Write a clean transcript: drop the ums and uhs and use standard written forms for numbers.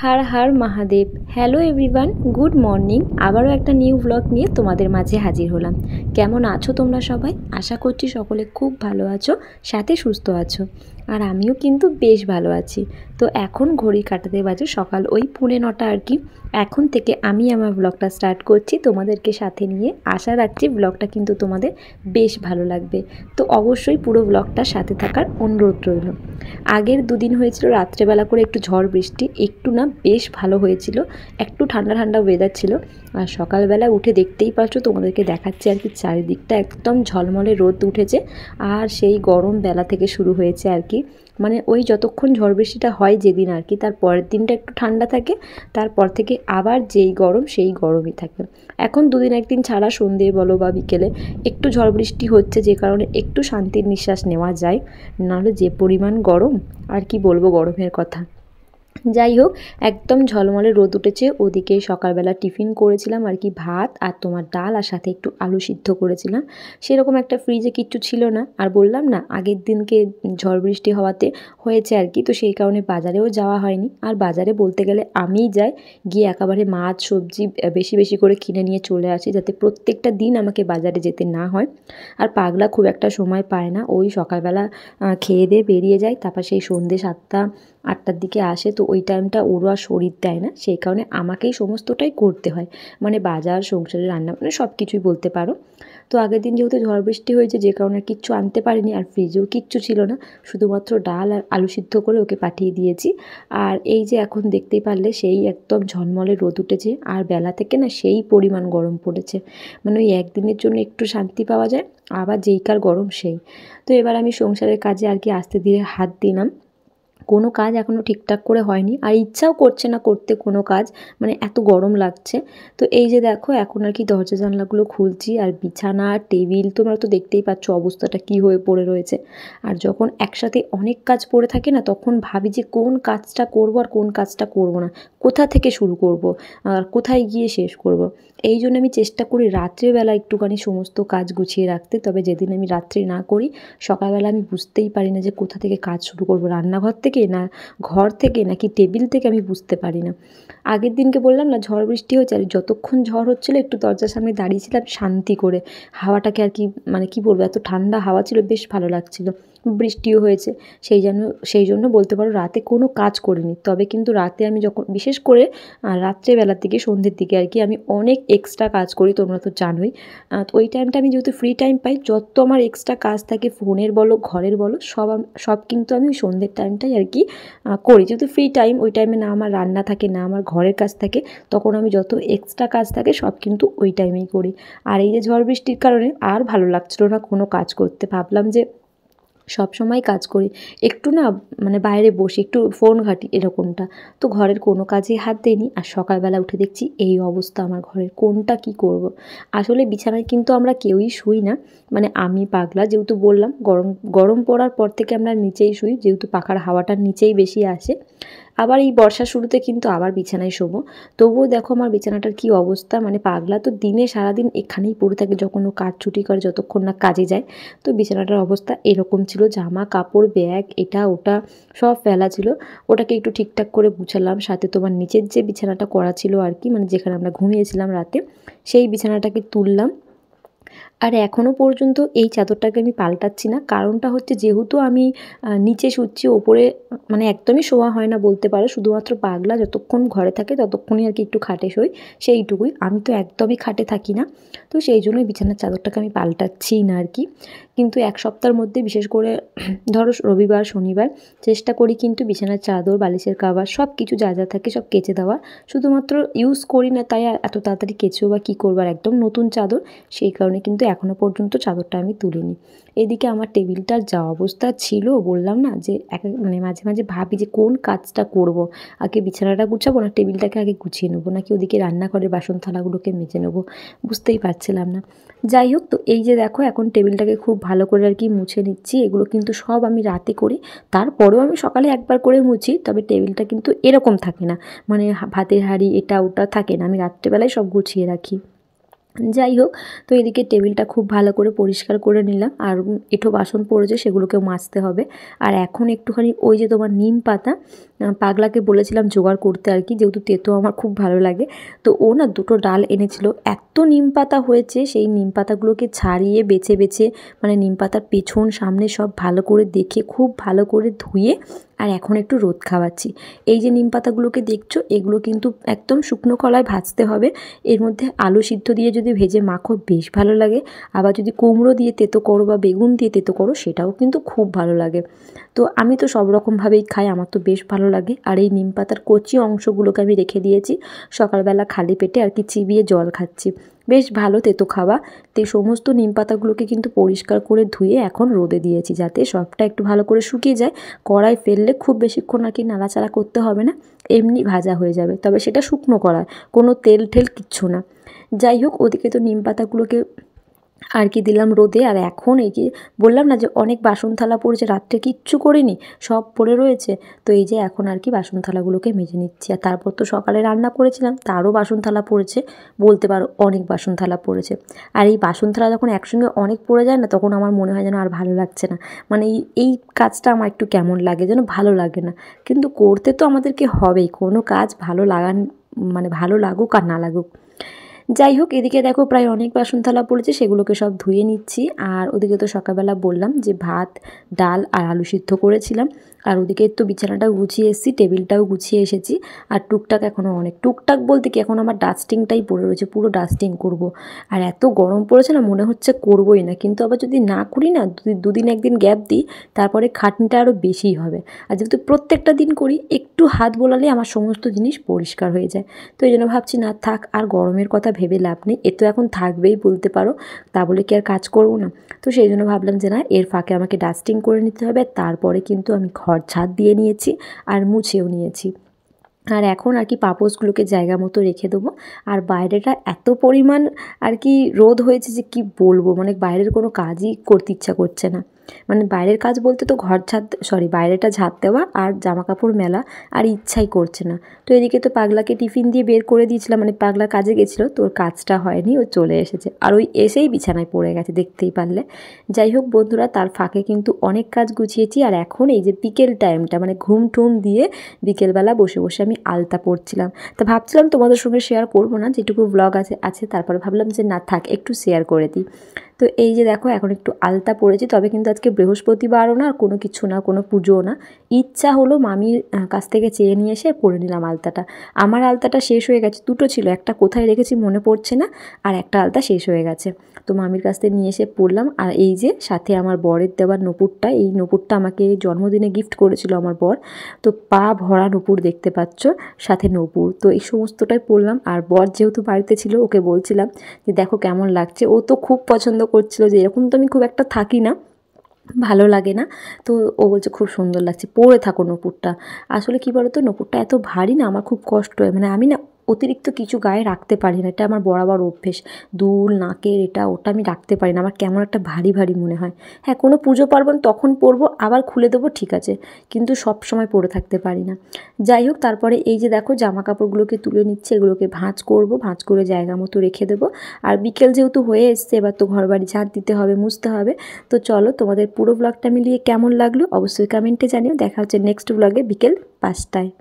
हर Har Mahadev. Hello everyone, good morning. आबारो एक new blog निये तोमादेर माझे हाजिर हलाम। केमन आछो तोमरा सबाई? आशा करछि सकले खूब भालो आछो, साथे सुस्थ आछो। और आमिও किन्तु बेश भालो आछि। तो एखन घड़ी काटाते बाजे सकाल ओई 9:45 আর কি। এখন থেকে আমি আমার ব্লগটা স্টার্ট করছি তোমাদেরকে সাথে নিয়ে। আশা রাখছি ব্লগটা কিন্তু তোমাদের বেশ ভালো লাগবে। তো অবশ্যই পুরো ব্লগটার সাথে থাকার অনুরোধ রইল। আগের দুদিন হয়েছিল রাত্রেবেলা করে একটু ঝড় বৃষ্টি, একটু না বেশ ভালো হয়েছিল, একটু ঠান্ডা ঠান্ডা ওয়েদার ছিল। আর সকালবেলা উঠে দেখতেই পাচ্ছ, তোমাদেরকে দেখাচ্ছি আর কি, চারিদিকটা একদম ঝলমলে রোদ উঠেছে। আর সেই গরম বেলা থেকে শুরু হয়েছে আর কি, মানে ওই যতক্ষণ ঝড় বৃষ্টিটা হয় যেদিন আর কি, তার পরের দিনটা একটু ঠান্ডা থাকে, তারপর থেকে আবার যেই গরম সেই গরমই থাকে। এখন দুদিন একদিন ছাড়া সন্ধে বলো বা বিকেলে একটু ঝড় বৃষ্টি হচ্ছে, যে কারণে একটু শান্তির নিঃশ্বাস নেওয়া যায়। নাহলে যে পরিমাণ গরম, আর কি বলবো গরমের কথা। যাই হোক, একদম ঝলমলে রোদ উঠেছে। ওদিকে সকালবেলা টিফিন করেছিলাম আর কি, ভাত আর তোমার ডাল, আর সাথে একটু আলু সিদ্ধ করেছিলাম। সেরকম একটা ফ্রিজে কিচ্ছু ছিল না, আর বললাম না আগের দিনকে ঝড় বৃষ্টি হওয়াতে হয়েছে আর কি, তো সেই কারণে বাজারেও যাওয়া হয়নি। আর বাজারে বলতে গেলে আমিই যাই, গিয়ে একেবারে মাছ সবজি বেশি বেশি করে কিনে নিয়ে চলে আসি, যাতে প্রত্যেকটা দিন আমাকে বাজারে যেতে না হয়। আর পাগলা খুব একটা সময় পায় না, ওই সকালবেলা খেয়ে দিয়ে বেরিয়ে যায়, তারপর সেই সন্ধ্যে 7টা-8টার দিকে আসে। তো ওই টাইমটা ওরও আর শরীর দেয় না, সেই কারণে আমাকেই সমস্তটাই করতে হয়, মানে বাজার, সংসারে রান্না, মানে সব কিছুই বলতে পারো। তো আগের দিন যেহেতু ঝড় বৃষ্টি হয়েছে, যে কারণে কিচ্ছু আনতে পারিনি, আর ফ্রিজেও কিচ্ছু ছিল না, শুধুমাত্র ডাল আর আলু সিদ্ধ করে ওকে পাঠিয়ে দিয়েছি। আর এই যে এখন দেখতেই পারলে সেই একদম ঝলমলে রোদ উঠেছে, আর বেলা থেকে না সেই পরিমাণ গরম পড়েছে, মানে ওই একদিনের জন্য একটু শান্তি পাওয়া যায়, আবার যেইকার গরম সেই। তো এবার আমি সংসারের কাজে আর কি আস্তে ধীরে হাত দিলাম। কোনো কাজ এখনও ঠিকঠাক করে হয়নি, আর ইচ্ছাও করছে না করতে কোনো কাজ, মানে এত গরম লাগছে। তো এই যে দেখো, এখন আর কি দরজা জানলাগুলো খুলছি, আর বিছানা টেবিল তোমরা তো দেখতেই পাচ্ছ অবস্থাটা কি হয়ে পড়ে রয়েছে। আর যখন একসাথে অনেক কাজ পড়ে থাকে না, তখন ভাবি যে কোন কাজটা করব আর কোন কাজটা করব না, কোথা থেকে শুরু করব আর কোথায় গিয়ে শেষ করব। এই জন্য আমি চেষ্টা করি রাত্রেবেলা একটুখানি সমস্ত কাজ গুছিয়ে রাখতে। তবে যেদিন আমি রাত্রে না করি, সকালবেলা আমি বুঝতেই পারি না যে কোথা থেকে কাজ শুরু করব, রান্নাঘর থেকে না ঘর থেকে নাকি টেবিল থেকে, আমি বুঝতে পারি না। আগের দিনকে বললাম না ঝড় বৃষ্টি হয়েছে, আর যতক্ষণ ঝড় হচ্ছিলো একটু দরজার সামনে দাঁড়িয়েছিলাম শান্তি করে, হাওয়াটাকে আর কি, মানে কি বলবো, এত ঠান্ডা হাওয়া ছিল, বেশ ভালো লাগছিল। বৃষ্টিও হয়েছে, সেই জন্য বলতে পারো রাতে কোনো কাজ করিনি। তবে কিন্তু রাতে আমি যখন, বিশেষ করে রাত্রেবেলার দিকে, সন্ধ্যের দিকে আর কি, আমি অনেক এক্সট্রা কাজ করি, তোমরা তো জানোই। তো ওই টাইমটা আমি যেহেতু ফ্রি টাইম পাই, যত আমার এক্সট্রা কাজ থাকে, ফোনের বলো ঘরের বলো, সব কিন্তু আমি ওই সন্ধ্যের টাইমটাই আর কি করি। যেহেতু ফ্রি টাইম, ওই টাইমে না আমার রান্না থাকে, না আমার ঘরের কাজ থাকে, তখন আমি যত এক্সট্রা কাজ থাকে সব কিন্তু ওই টাইমেই করি। আর এই যে ঝড় বৃষ্টির কারণে আর ভালো লাগছিল না কোনো কাজ করতে, ভাবলাম যে সব সময় কাজ করি, একটু না মানে বাইরে বসি, একটু ফোন ঘাঁটি, এরকমটা। তো ঘরের কোনো কাজেই হাত দেইনি। আর সকালবেলা উঠে দেখছি এই অবস্থা আমার ঘরের, কোনটা কি করব। আসলে বিছানায় কিন্তু আমরা কেউই শুই না, মানে আমি পাগলা, যেহেতু বললাম গরম গরম পড়ার পর থেকে আমরা নিচেই শুই, যেহেতু পাখার হাওয়াটা নিচেই বেশি আসে। আবার এই বর্ষার শুরুতে কিন্তু আবার বিছানায় শোবো। তবুও দেখো আমার বিছানাটার কি অবস্থা, মানে পাগলা তো দিনে সারাদিন এখানেই পড়ে থাকে, যখন ও কাজ ছুটি করে, যতক্ষণ না কাজে যায়। তো বিছানাটার অবস্থা এরকম ছিল, জামা কাপড় ব্যাগ এটা ওটা সব ফেলা ছিল। ওটাকে একটু ঠিকঠাক করে গুছালাম, সাথে তোমার নিচের যে বিছানাটা করা ছিল আর কি, মানে যেখানে আমরা ঘুমিয়েছিলাম রাতে, সেই বিছানাটাকে তুললাম। আর এখনও পর্যন্ত এই চাদরটাকে আমি পাল্টাচ্ছি না, কারণটা হচ্ছে যেহেতু আমি নিচে শুচ্ছি, ওপরে মানে একদমই শোয়া হয় না বলতে পারো, শুধুমাত্র পাগলা যতক্ষণ ঘরে থাকে ততক্ষণই আর কি একটু খাটে শোই, সেইটুকুই। আমি তো একদমই খাটে থাকি না, তো সেই জন্যই বিছানার চাদরটাকে আমি পাল্টাচ্ছি না আর কি। কিন্তু এক সপ্তাহের মধ্যে, বিশেষ করে ধরো রবিবার শনিবার, চেষ্টা করি কিন্তু বিছানার চাদর, বালিশের কাভার সব কিছু যা যা থাকে সব কেচে দেওয়া। শুধুমাত্র ইউজ করি না তাই আর এত তাড়াতাড়ি কেচেও বা কী করবো, আর একদম নতুন চাদর, সেই কারণে কিন্তু এখনও পর্যন্ত চাদরটা আমি তুলিনি। এদিকে আমার টেবিলটার যা অবস্থা ছিল, বললাম না যে মানে মাঝে মাঝে ভাবি যে কোন কাজটা করব, আগে বিছানাটা গুছাবো না টেবিলটাকে আগে গুছিয়ে নেবো, নাকি ওদিকে রান্নাঘরের বাসন থালাগুলোকে মেজে নেবো, বুঝতেই পারছিলাম না। যাই হোক, তো এই যে দেখো এখন টেবিলটাকে খুব ভালো করে আর কি মুছে নিচ্ছি। এগুলো কিন্তু সব আমি রাতে করি, তারপরেও আমি সকালে একবার করে মুছি, তবে টেবিলটা কিন্তু এরকম থাকে না, মানে ভাতের হাঁড়ি এটা ওটা থাকে না, আমি রাত্রেবেলায় সব গুছিয়ে রাখি। যাই হোক, তো এদিকে টেবিলটা খুব ভালো করে পরিষ্কার করে নিলাম, আর এঁঠো বাসন পড়েছে সেগুলোকেও মাজতে হবে। আর এখন একটুখানি ওই যে তোমার নিম পাতা, পাগলাকে বলেছিলাম জোগাড় করতে আর কি, যেহেতু তেতো আমার খুব ভালো লাগে। তো ও না দুটো ডাল এনেছিল, এত নিম পাতা হয়েছে, সেই নিম পাতাগুলোকে ছাড়িয়ে বেছে বেছে, মানে নিম পাতার পেছন সামনে সব ভালো করে দেখে খুব ভালো করে ধুয়ে আর এখন একটু রোদ খাওয়াচ্ছি। এই যে নিম পাতাগুলোকে দেখছো, এগুলো কিন্তু একদম শুকনো কলায় ভাজতে হবে। এর মধ্যে আলু সিদ্ধ দিয়ে যদি ভেজে মাখো বেশ ভালো লাগে, আবার যদি কুমড়ো দিয়ে তেতো করো বা বেগুন দিয়ে তেতো করো সেটাও কিন্তু খুব ভালো লাগে। তো আমি তো সব রকমভাবেই খাই, আমার তো বেশ ভালো লাগে। আর এই নিম পাতার কচি অংশগুলোকে আমি রেখে দিয়েছি, সকালবেলা খালি পেটে আর কি চিবিয়ে জল খাচ্ছি, বেশ ভালো তেতো খাওয়া। তো এই সমস্ত নিম পাতাগুলোকে কিন্তু পরিষ্কার করে ধুয়ে এখন রোদে দিয়েছি, যাতে সবটা একটু ভালো করে শুকিয়ে যায়। কড়াই ফেললে খুব বেশিক্ষণ আর কি নাড়াচাড়া করতে হবে না, এমনি ভাজা হয়ে যাবে, তবে সেটা শুকনো কড়াই, কোনো তেল ঠেল কিচ্ছু না। যাই হোক, ওদিকে তো নিম পাতাগুলোকে আর কি দিলাম রোদে। আর এখন এই যে বললাম না যে অনেক বাসন থালা পড়েছে, রাত্রে কিচ্ছু করিনি, সব পড়ে রয়েছে। তো এই যে এখন আর কি বাসন থালাগুলোকে মেজে নিচ্ছি। আর তারপর তো সকালে রান্না করেছিলাম, তারও বাসন থালা পড়েছে, বলতে পারো অনেক বাসন থালা পড়েছে। আর এই বাসন থালা যখন একসঙ্গে অনেক পড়ে যায় না, তখন আমার মনে হয় যেন আর ভালো লাগছে না, মানে এই কাজটা আমার একটু কেমন লাগে, যেন ভালো লাগে না। কিন্তু করতে তো আমাদেরকে হবেই, কোনো কাজ ভালো লাগান, মানে ভালো লাগুক আর না লাগুক। যাই হোক, এদিকে দেখো প্রায় অনেক বাসন থালা পড়েছে, সেগুলোকে সব ধুয়ে নিচ্ছি। আর ওদিকে তো সকালবেলা বললাম যে ভাত, ডাল আর আলু সিদ্ধ করেছিলাম। আর ওদিকে তো বিছানাটাও গুছিয়ে এসেছি, টেবিলটাও গুছিয়ে এসেছি। আর টুকটাক এখনও অনেক, টুকটাক বলতে কি এখন আমার ডাস্টিংটাই পড়ে রয়েছে, পুরো ডাস্টিং করব। আর এত গরম পড়েছে না, মনে হচ্ছে করবোই না, কিন্তু আবার যদি না করি না, দুদিন একদিন গ্যাপ দিই, তারপরে খাটনিটা আরও বেশিই হবে। আর যেহেতু প্রত্যেকটা দিন করি, একটু হাত বোলালে আমার সমস্ত জিনিস পরিষ্কার হয়ে যায়। তো এই জন্য ভাবছি না থাক, আর গরমের কথা ভেবে লাভ নেই, এ তো এখন থাকবেই বলতে পারো, তা বলে কি আর কাজ করবো না। তো সেই জন্য ভাবলাম যে না, এর ফাঁকে আমাকে ডাস্টিং করে নিতে হবে। তারপরে কিন্তু আমি ঘর ঝাড় দিয়ে নিয়েছি আর মুছেও নিয়েছি। আর এখন আর কি পাপোশগুলোকে জায়গা মতো রেখে দেবো। আর বাইরেটা এত পরিমাণ আর কি রোদ হয়েছে যে কি বলবো, মানে বাইরের কোনো কাজই করতে ইচ্ছা করছে না। মানে বাইরের কাজ বলতে তো ঘর ঝাড়, সরি, বাইরেটা ঝাড় দেওয়া আর জামা কাপড় মেলা, আর ইচ্ছাই করছে না। তো এদিকে তো পাগলাকে টিফিন দিয়ে বের করে দিয়েছিলাম, মানে পাগলা কাজে গেছিলো, তো ওর কাজটা হয়নি, ও চলে এসেছে, আর ওই এসেই বিছানায় পড়ে গেছে, দেখতেই পারলে। যাই হোক বন্ধুরা, তার ফাঁকে কিন্তু অনেক কাজ গুছিয়েছি। আর এখন এই যে বিকেল টাইমটা, মানে ঘুম টুম দিয়ে বিকেলবেলা বসে বসে আমি আলতা পড়ছিলাম। তো ভাবছিলাম তোমাদের সঙ্গে শেয়ার করবো না, যেটুকু ব্লগ আছে, তারপরে ভাবলাম যে না থাক, একটু শেয়ার করে দিই। তো এই যে দেখো এখন একটু আলতা পড়েছি, তবে কিন্তু আজকে বৃহস্পতিবারও না, আর কোনো কিছু না, কোনো পুজোও না, ইচ্ছা হলো মামির কাছ থেকে চেয়ে নিয়ে এসে পরে নিলাম আলতাটা। আমার আলতাটা শেষ হয়ে গেছে, দুটো ছিল, একটা কোথায় রেখেছি মনে পড়ছে না, আর একটা আলতা শেষ হয়ে গেছে, তো মামির কাছ থেকে নিয়ে এসে পরলাম। আর এই যে সাথে আমার বরের দেওয়ার নূপুরটা, এই নূপুরটা আমাকে জন্মদিনে গিফট করেছিল আমার বর, তো পা ভরা নূপুর দেখতে পাচ্ছ, সাথে নূপুর, তো এই সমস্তটাই পরলাম। আর বর যেহেতু বাড়িতে ছিল, ওকে বলছিলাম যে দেখো কেমন লাগছে, ও তো খুব পছন্দ করছিল, যে এরকম তো আমি খুব একটা থাকি না, ভালো লাগে না। তো ও বলছে খুব সুন্দর লাগছে, পরে থাকো নূপুরটা। আসলে কী বলো তো, নূপুরটা এত ভারী না, আমার খুব কষ্ট হয়, মানে আমি না অতিরিক্ত কিছু গায়ে রাখতে পারি না, এটা আমার বরাবর অভ্যেস, দুল নাকের এটা ওটা আমি রাখতে পারি না, আমার কেমন একটা ভারী ভারী মনে হয়। হ্যাঁ, কোনো পুজো পার্বণ তখন পরবো, আবার খুলে দেবো, ঠিক আছে, কিন্তু সব সময় পরে থাকতে পারি না। যাই হোক, তারপরে এই যে দেখো জামা কাপড়গুলোকে তুলে নিচ্ছে, এগুলোকে ভাঁজ করব, ভাঁজ করে জায়গা মতো রেখে দেবো। আর বিকেল যেহেতু হয়ে এসছে, এবার তো ঘর বাড়ি ঝাঁট দিতে হবে, মুছতে হবে। তো চলো, তোমাদের পুরো ব্লগটা মিলিয়ে কেমন লাগলো অবশ্যই কমেন্টে জানিও। দেখা হচ্ছে নেক্সট ব্লগে বিকেল 5টায়।